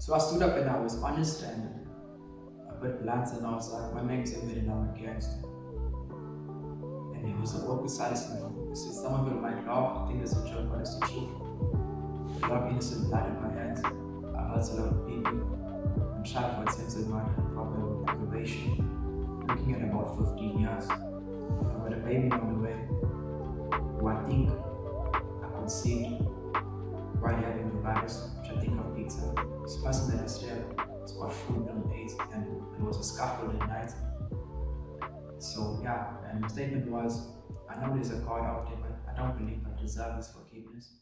So I stood up and I was honest and a bit blunt, and I was like, my name's Evin and I'm a gangster. And it was an awkward silence. So some of it might laugh, I think it's a joke, but it's the truth. A lot of innocent blood in my hands. I hurt a lot of people. I'm tried for attempted murder and probably with aggravation. Looking at about 15 years. I've got a baby on the way who I think I conceived while having the virus, which I think I've picked up. This person that is there has got full-blown AIDS, and it was a scuffle at night. So yeah, and the statement was, I know there's a God out there, but I don't believe I deserve His forgiveness.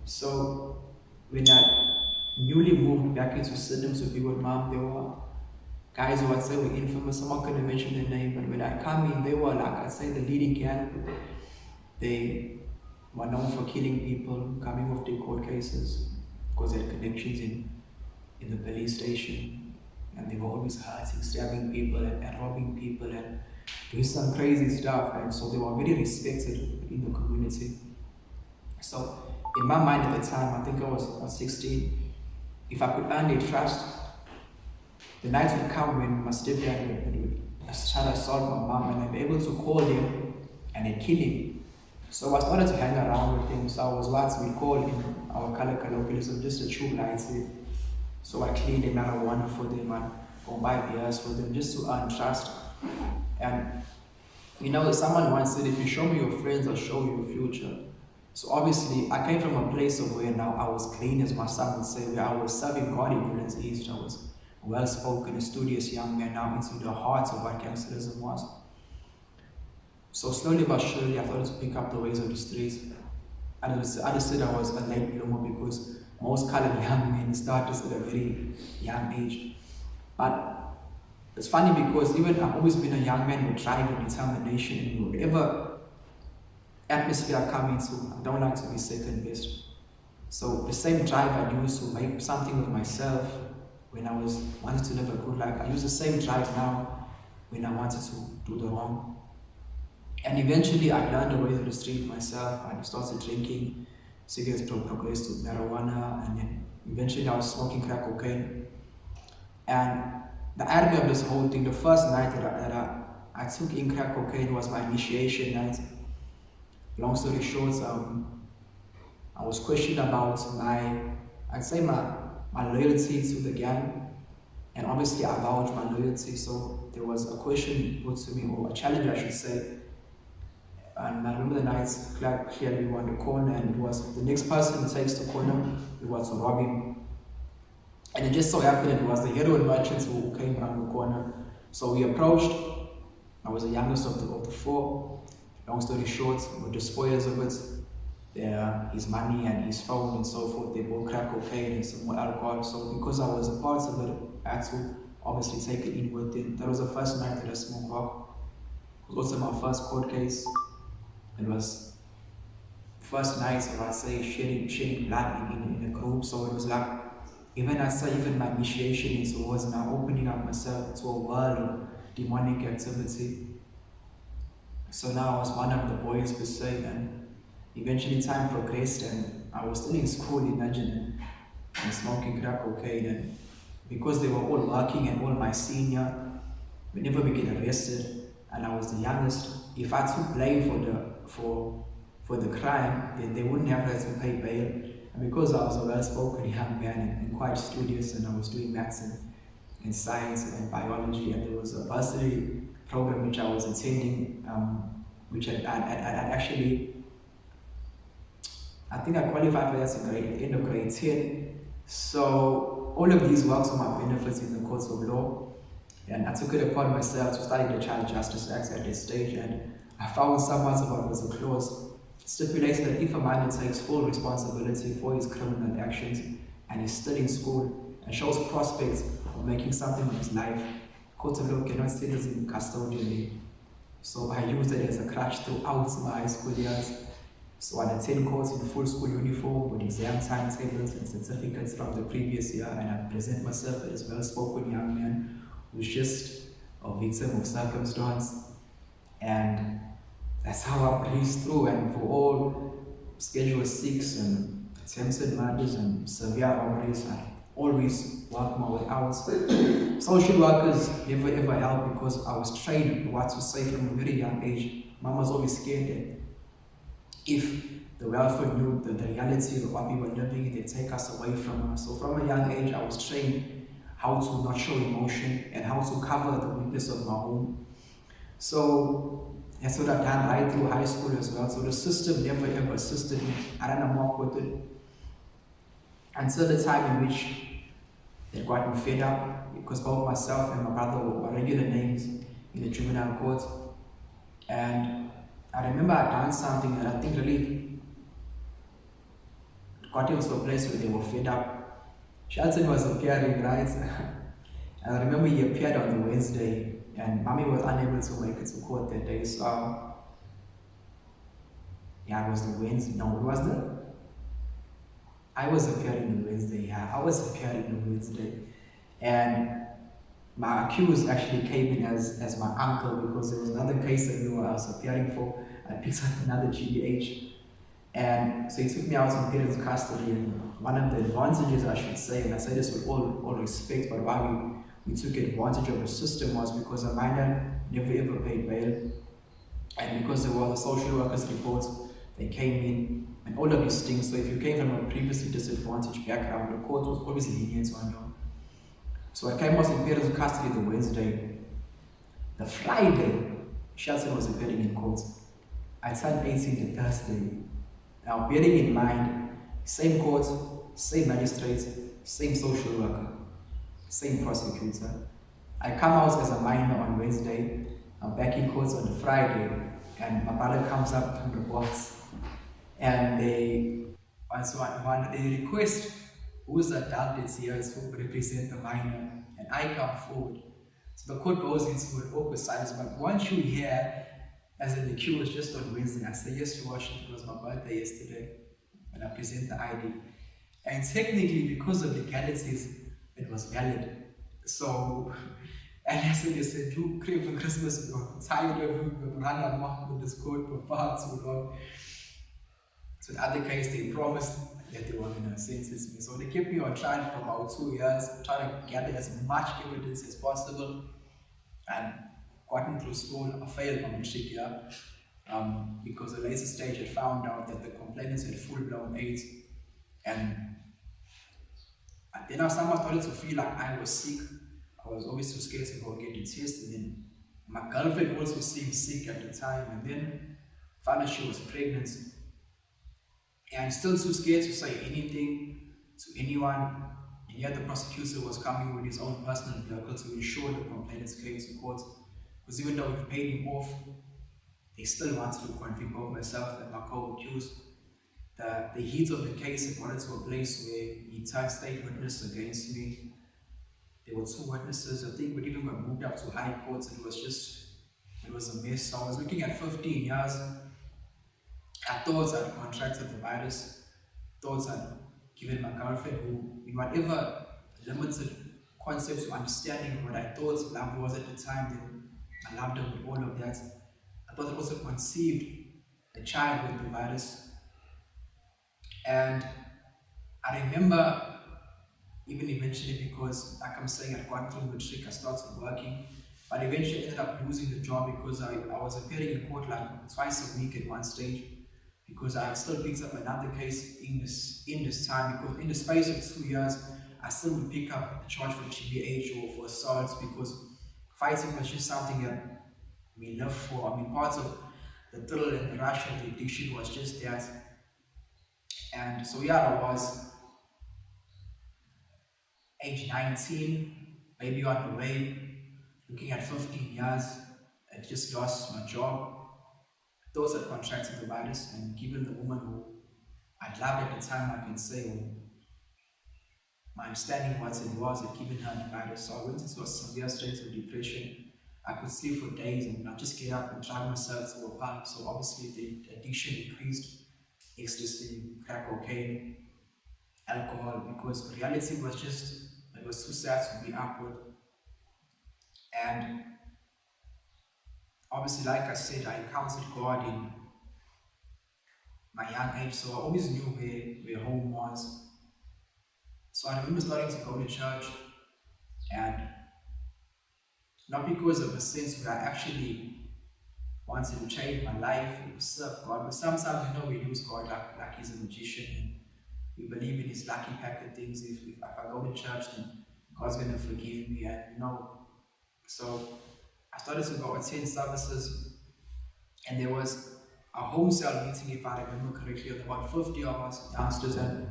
So when I newly moved back into Sydney to be with Mom, there were guys who I'd say were infamous. I'm not going to mention their name, but when I come in, they were like, I'd say the leading gang. They were known for killing people, coming off their court cases because they had connections in the police station, and they were always hurting, stabbing people and robbing people and doing some crazy stuff, and so they were very respected in the community. So in my mind at the time, I think I was 16, if I could earn their trust, the night would come when my stepdad would try to assault my mom, and I'd be able to call him and they'd kill him. So I started to hang around with him. So I was what we call in our color colloquialism just a true light. So I cleaned a marijuana for them and go buy beers for them just to earn trust. And you know, someone once said, if you show me your friends, I'll show you your future. So obviously I came from a place of where now I was clean, as my son would say, where I was serving God in Woodlands East. I was well-spoken, a studious young man, now into the heart of what gangsterism was. So slowly but surely I started to pick up the ways of the streets. I just said I was a late bloomer because most colored young men start this at a very young age. But it's funny because even I've always been a young man with drive and determination, and whatever atmosphere I come into, I don't like to be second best. So the same drive I used to make something of myself when I wanted to live a good life, I use the same drive now when I wanted to do the wrong. And eventually I learned the ways of the street myself. I started drinking, cigarettes progressed to marijuana, and then eventually I was smoking crack cocaine. And the irony of this whole thing, the first night that I took in crack cocaine was my initiation night. Long story short, I was questioned about my loyalty to the gang. And obviously I vouched my loyalty, so there was a question put to me, or a challenge I should say. And I remember the nights clearly we were on the corner, and it was the next person who takes the corner, it was to rob him. And it just so happened it was the heroin merchant who came around the corner. So we approached. I was the youngest of the four. Long story short, with the spoilers of it, his money and his phone and so forth, they bought crack cocaine and some more alcohol. So because I was a part of it, I had to obviously take it in with them. That was the first night that I smoked rock. It was also my first court case. It was first night of, I'd say, shedding blood in a group. So it was like, even my initiation into was now opening up myself to a world of demonic activity. So now I was one of the boys per se, and eventually time progressed, and I was still in school, imagine, and smoking crack cocaine. And because they were all working and all my senior, whenever we get arrested, and I was the youngest, if I took blame for the crime, then they wouldn't have had to pay bail. And because I was a well-spoken young man and quite studious, and I was doing maths and science and biology, and there was a bursary program which I was attending, which I'd actually, I think I qualified for that at the end of grade 10. So all of these works were my benefits in the courts of law. And I took it upon myself to study the Child Justice Act at this stage, and I found somewhat about it was a clause stipulating that if a minor takes full responsibility for his criminal actions and is still in school and shows prospects of making something of his life, court of law cannot sentence him custodially. So I used it as a crutch throughout my high school years. So I attend courts in full school uniform with exam timetables and certificates from the previous year, and I present myself as a well-spoken young man who's just a victim of circumstance. And that's how I breezed through. And for all Schedule 6 and attempted murders and severe robberies. I always worked my way out. Social workers never ever helped because I was trained what to say from a very young age. Mom was always scared that if the welfare knew the reality of what we were living, they'd take us away from us. So from a young age, I was trained how to not show emotion and how to cover the weakness of my home. So that's what I've done right through high school as well. So the system never ever assisted me. I don't know more with it until the time in which they got me fed up because both myself and my brother were regular names in the juvenile court. And I remember I'd done something that I think really got them to a place where they were fed up. Shelton was appearing, right? And I remember he appeared on the Wednesday, and mommy was unable to make it to court that day. So, yeah, it was the Wednesday. No, it was the. I was appearing on Wednesday. Yeah, I was appearing on Wednesday, and my accuse actually came in as my uncle because there was another case that I was appearing for. I picked up another GBH. And so he took me out in parents' custody, and one of the advantages, I should say, and I say this with all respect, but why we took advantage of the system was because a minor never ever paid bail, and because there was a social workers report, they came in, and all of these things. So if you came from a previously disadvantaged background, the court was always lenient on you. So I came out in parents' custody the Wednesday. The Friday, Shelton was appearing in court. I turned 18 the Thursday. Now, bearing in mind, same court, same magistrate, same social worker, same prosecutor. I come out as a minor on Wednesday, I'm back in court on the Friday, and my brother comes up from the box, and they request who's the adult that's here to represent the minor, and I come forward. So the court goes into an awkward silence, but once you hear as an accused just on Wednesday, I say yes, Your Worship, it was my birthday yesterday, and I present the ID. And technically, because of legalities, it was valid. So, and I said, you Evin Christmas, I'm tired of you, we've run amok with this court for far too long. So in the other case, they promised that they were going to sentence me. So they kept me on trial for about 2 years, trying to gather as much evidence as possible. And gotten through school, I failed my matric year because the later stage had found out that the complainants had full-blown AIDS, and then I somehow started to feel like I was sick. I was always too scared to go get the test, and then my girlfriend also seemed sick at the time, and then found out she was pregnant, and still too scared to say anything to anyone. And yet the prosecutor was coming with his own personal vehicle to ensure the complainants came to court. Because even though we paid him off, they still wanted to convict both myself and my co-accused. The heat of the case had got to a place where he turned state witness against me. There were 2 witnesses. I think we even got moved up to high courts. It was a mess. So I was looking at 15 years. I thought I'd contracted the virus. Thought I'd given my girlfriend, who, in whatever limited concepts or understanding of what I thought love was at the time, then I loved her with all of that. I thought I also conceived a child with the virus. And I remember even eventually, because like I'm saying, I'd gone through the matric, I started working, but eventually ended up losing the job because I was appearing in court like twice a week at one stage, because I had still picked up another case in this time, because in the space of 2 years, I still would pick up a charge for GBH or for assault, because fighting was just something that we lived for. I mean, part of the thrill and the rush of the addiction was just that. And so yeah, I was age 19, maybe on the way, looking at 15 years. I just lost my job. Those that contracted the virus, and given the woman who I'd loved at the time, I can say, or my understanding was it was, I'd given her the virus. So I went into a severe state of depression. I could sleep for days and I'd just get up and drive myself to a park. So obviously the addiction increased, ecstasy, crack cocaine, alcohol, because reality was just, it was too sad to be upward. And obviously, like I said, I encountered God my young age, so I always knew where home was. So I remember starting to go to church, and not because of a sense where I actually wanted to change my life or serve God, but sometimes we use God like He's a magician, and we believe in His lucky packet things. If I go to church, then God's going to forgive me, and So I started to go attend services, and there was a home cell meeting, if I remember correctly, of about 50 of us youngsters. And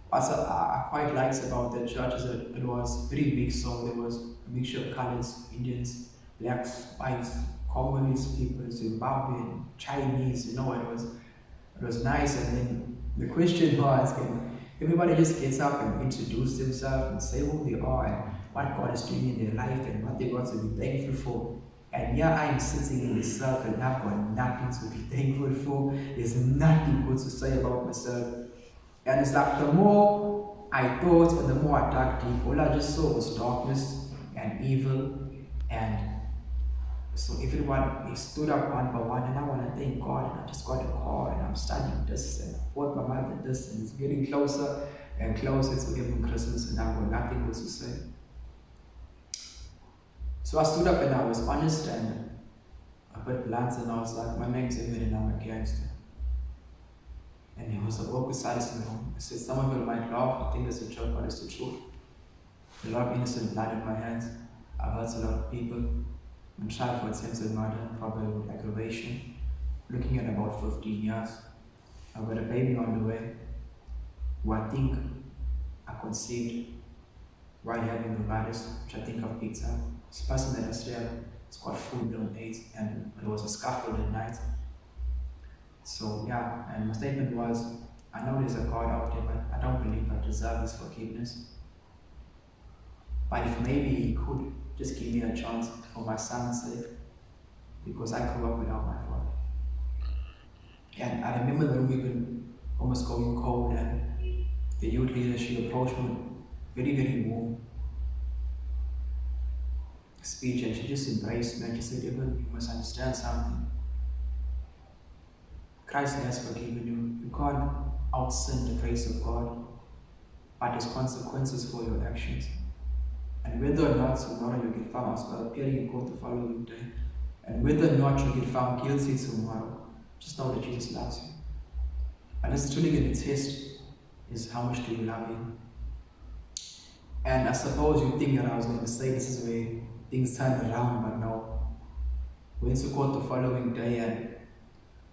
what I quite liked about the church is that it was very mixed, so there was a mixture of colors, Indians, blacks, whites, Congolese people, Zimbabwean, Chinese, it was nice. And then the question was, everybody just gets up and introduce themselves and say who they are and what God is doing in their life and what they got to be thankful for. And here I am sitting in this circle and I've got nothing to be thankful for. There's nothing good to say about myself. And it's like the more I thought and the more I dug deep, all I just saw was darkness and evil. And so everyone, they stood up one by one, and I want to thank God, and I just got a call, and I'm studying this, and I bought my mother this, and it's getting closer and closer to Evin Christmas, and I've got nothing good to say. So I stood up and I was honest and a bit blunt, and I was like, my name's Evin and I'm a gangster. And there was a awkward silence in the room. I said, some of you might laugh, I think it's a joke, but it's the truth. A lot of innocent blood in my hands. I've hurt a lot of people. I'm tried for attempted murder, probably with aggravation. Looking at about 15 years. I've got a baby on the way who I think I conceived while having the virus, which I think I've picked up. This person that I still it's got full-blown AIDS, and it was a scuffle at night. So yeah, and my statement was, I know there's a God out there, but I don't believe I deserve His forgiveness. But if maybe He could just give me a chance for my son's sake, because I grew up without my father. And I remember the room even almost going cold, and the youth leader, she approached me very, very warm speech, and she just embraced me and she said, Evin, you must understand something. Christ has forgiven you. You can't out-sin the grace of God, but there's consequences for your actions. And whether or not tomorrow you get found, I'll appear in court the following day, and whether or not you get found guilty tomorrow, just know that Jesus loves you. And this is truly going to test is how much do you love Him. And I suppose you think that I was going to say this is where things turn around, but no. Went to court the following day, and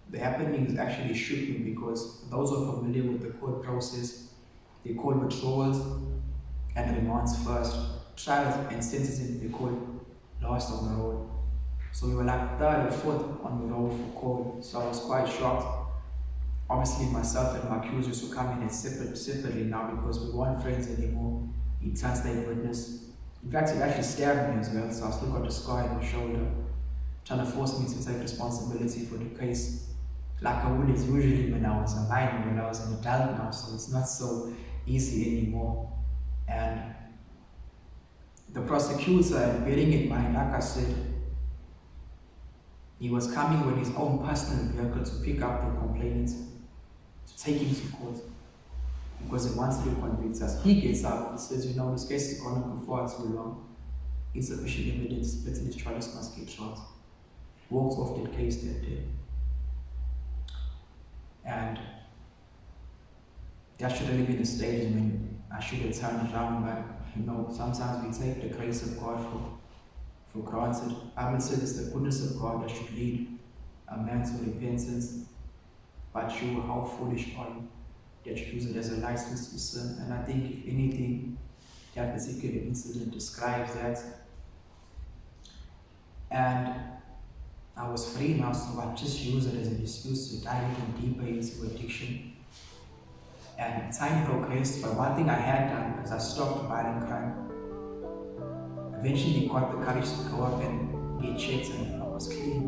the happenings actually shook me, because those who are familiar with the court process, they call withdrawals and remands first. Trials and sentencing, they call last on the road. So we were like third or fourth on the road for court. So I was quite shocked. Obviously myself and my accusers who come in separately now, because we weren't friends anymore. He turned state witness. In fact, he actually stabbed me as well, so I still got a scar in my shoulder, trying to force me to take responsibility for the case. Like I would usually when I was a minor, when I was an adult now, so it's not so easy anymore. And the prosecutor, and bearing in mind, like I said, he was coming with his own personal vehicle to pick up the complainant, to take him to court, because he wants to convict us. He gets up, he says, this case is going to go far too long. Insufficient evidence, splitting his charges must get shot. Walks off that case that day. And that should really be the stage when I should have turned around, but sometimes we take the grace of God for granted. I would say it's the goodness of God that should lead a man to repentance. But you, how foolish are you that you use it as a license to sin? And I think, if anything, that particular incident describes that. And I was free now, so I just use it as an excuse to dive even deeper into addiction. And time progressed, but one thing I had done is I stopped violent crime. Eventually got the courage to go up and get checked, and I was clean.